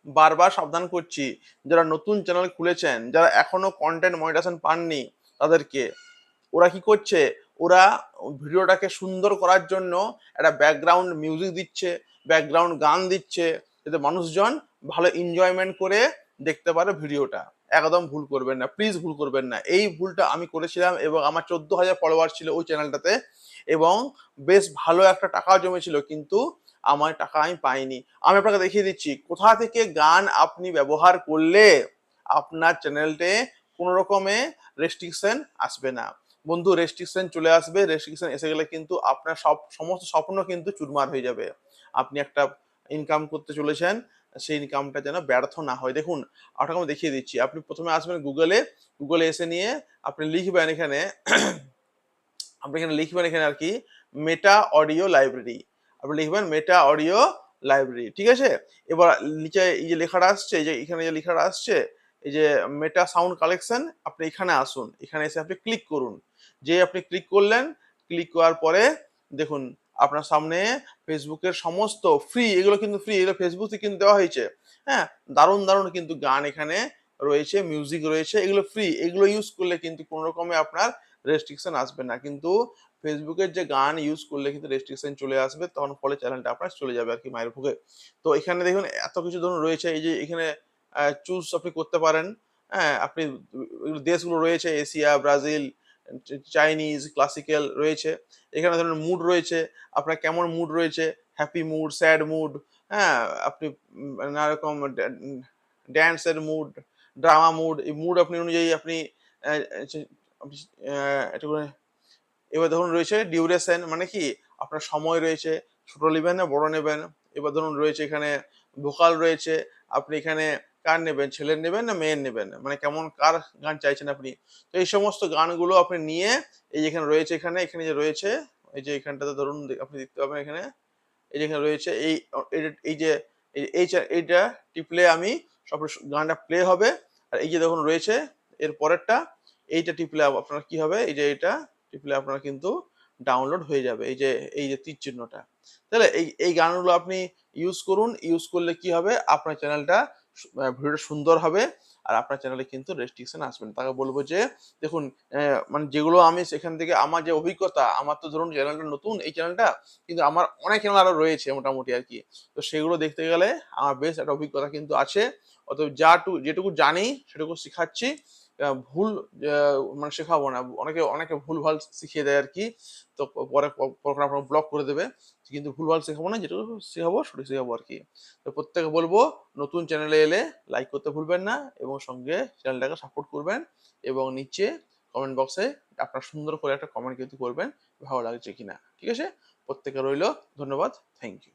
বারবার সাবধান করছি, যারা নতুন চ্যানেল খুলেছেন, যারা এখনো কন্টেন্ট মনিটাইজেশন পাননি তাদেরকে, ওরা কি করছে, ওরা ভিডিওটাকে সুন্দর করার জন্য একটা ব্যাকগ্রাউন্ড মিউজিক দিচ্ছে, ব্যাকগ্রাউন্ড গান দিচ্ছে, যাতে মানুষজন ভালো এনজয়মেন্ট করে দেখতে পারে ভিডিওটা। একদম ভুল করবেন না, প্লিজ ভুল করবেন না। এই ভুলটা আমি করেছিলাম এবং আমার 14,000 ফলোয়ার ছিল ওই চ্যানেলটাতে, এবং বেশ ভালো একটা টাকা জমেছিল, কিন্তু আমার টাকা আমি পাইনি। আমি আপনাকে দেখিয়ে দিচ্ছি কোথা থেকে গান আপনি ব্যবহার করলে আপনার চ্যানেলতে কোনো রকমে রেস্ট্রিকশন আসবে না। বন্ধু, রেস্ট্রিকশন চলে আসবে, রেস্ট্রিকশন এসে গেলে কিন্তু আপনার সমস্ত স্বপ্ন কিন্তু চুরমার হয়ে যাবে। আপনি একটা ইনকাম করতে চলেছেন, সেই ইনকামটা যেন ব্যর্থ না হয়। দেখুন, আপনাকে আমি দেখিয়ে দিচ্ছি। আপনি প্রথমে আসবেন গুগলে এসে নিয়ে আপনি লিখবেন এখানে আপনি এখানে লিখবেন এখানে আর কি মেটা অডিও লাইব্রেরি। আপনি লিখবেন মেটা অডিও লাইব্রেরি, ঠিক আছে? এবার নিচে এই যে লেখাটা আসছে, এই যে এখানে যে লেখাটা আসছে, এই যে মেটা সাউন্ড কালেকশন, আপনি এখানে আসুন, এখানে এসে আপনি ক্লিক করুন। যে আপনি ক্লিক করলেন, ক্লিক করার পরে দেখুন আপনার সামনে ফেসবুকের সমস্ত ফ্রি, এগুলো কিন্তু ফ্রি, এগুলো ফেসবুক থেকে কিন্তু দেওয়া হয়েছে। হ্যাঁ, দারুণ দারুণ কিন্তু গান এখানে রয়েছে, মিউজিক রয়েছে, এগুলো ফ্রি। এগুলো ইউজ করলে কিন্তু কোনো রকমে আপনার রেস্ট্রিকশন আসবে না, কিন্তু ফেসবুকের যে গান ইউজ করলে কিন্তু রেস্ট্রিকশন চলে আসবে, তখন ফলে চ্যানেলটা আপনার চলে যাবে আর কি মায়ের ভোগে। তো এখানে দেখুন এত কিছু ধরুন রয়েছে, এই যে এখানে চুজ আপনি করতে পারেন। হ্যাঁ, আপনি দেশগুলো রয়েছে, এশিয়া, ব্রাজিল, চাইনিজ, ক্লাসিক্যাল রয়েছে। এখানে ধরুন মুড রয়েছে, আপনার কেমন মুড রয়েছে, হ্যাপি মুড, স্যাড মুড, হ্যাঁ, আপনি নানা রকম ড্যান্সের মুড, ড্রামা মুড, এই মুড আপনি অনুযায়ী আপনি একটু করে। এবার ধরুন রয়েছে ডিউরেশন, মানে কি আপনার সময় রয়েছে, ছোট নেবেন না বড় নেবেন। এবার ধরুন রয়েছে এখানে ভোকাল রয়েছে, আপনি এখানে কার নেবেন, ছেলের নেবেন না মেয়ের নেবেন, মানে কেমন কার গান চাইছেন আপনি। তো এই সমস্ত গানগুলো আপনি নিয়ে এই যেখানে রয়েছে, এখানে এখানে যে রয়েছে, এই যে এখানটাতে ধরুন আপনি দেখতে পাবেন এখানে, এই যে এখানে রয়েছে এই যে এইটা টিপলে আমি সব গানটা প্লে হবে। আর এই যে দেখুন রয়েছে এর পরেরটা, এইটা টিপলে আপনার কি হবে, এই যে এটা টিপলে আপনার কিন্তু ডাউনলোড হয়ে যাবে, এই যে তীর চিহ্নটা। তাহলে এই গানগুলো আপনি ইউজ করুন, ইউজ করলে কি হবে, আপনার চ্যানেলটা ভিডিওটা সুন্দর হবে, আর আপনার চ্যানেলে কিন্তু রেস্ট্রিকশন আসবে না। তাকে বলবো যে দেখুন, মানে যেগুলো আমি সেখান থেকে আমার যে অভিজ্ঞতা, আমার তো ধরুন চ্যানেলটা নতুন, এই চ্যানেলটা কিন্তু আমার অনেক চ্যানেল আরো রয়েছে মোটামুটি আর কি। তো সেগুলো দেখতে গেলে আমার বেশ একটা অভিজ্ঞতা কিন্তু আছে। অতএব যেটুকু জানি সেটুকু শিখাচ্ছি। ভুল মানে শেখাবো না। অনেকে ভুলভাল শিখিয়ে দেয় আর কি। তো পরে কখনো আপনাকে ব্লক করে দেবে। কিন্তু ভুলভাল শেখাবো না, যেটুকু শেখাবো সঠিক শেখাবো আর কি। তো প্রত্যেকে বলবো নতুন চ্যানেলে এলে লাইক করতে ভুলবেন না, এবং সঙ্গে চ্যানেলটাকে সাপোর্ট করবেন, এবং নিচে কমেন্ট বক্সে আপনার সুন্দর করে একটা কমেন্ট কিন্তু করবেন ভালো লাগছে কিনা, ঠিক আছে? প্রত্যেকে রইল ধন্যবাদ, থ্যাংক ইউ।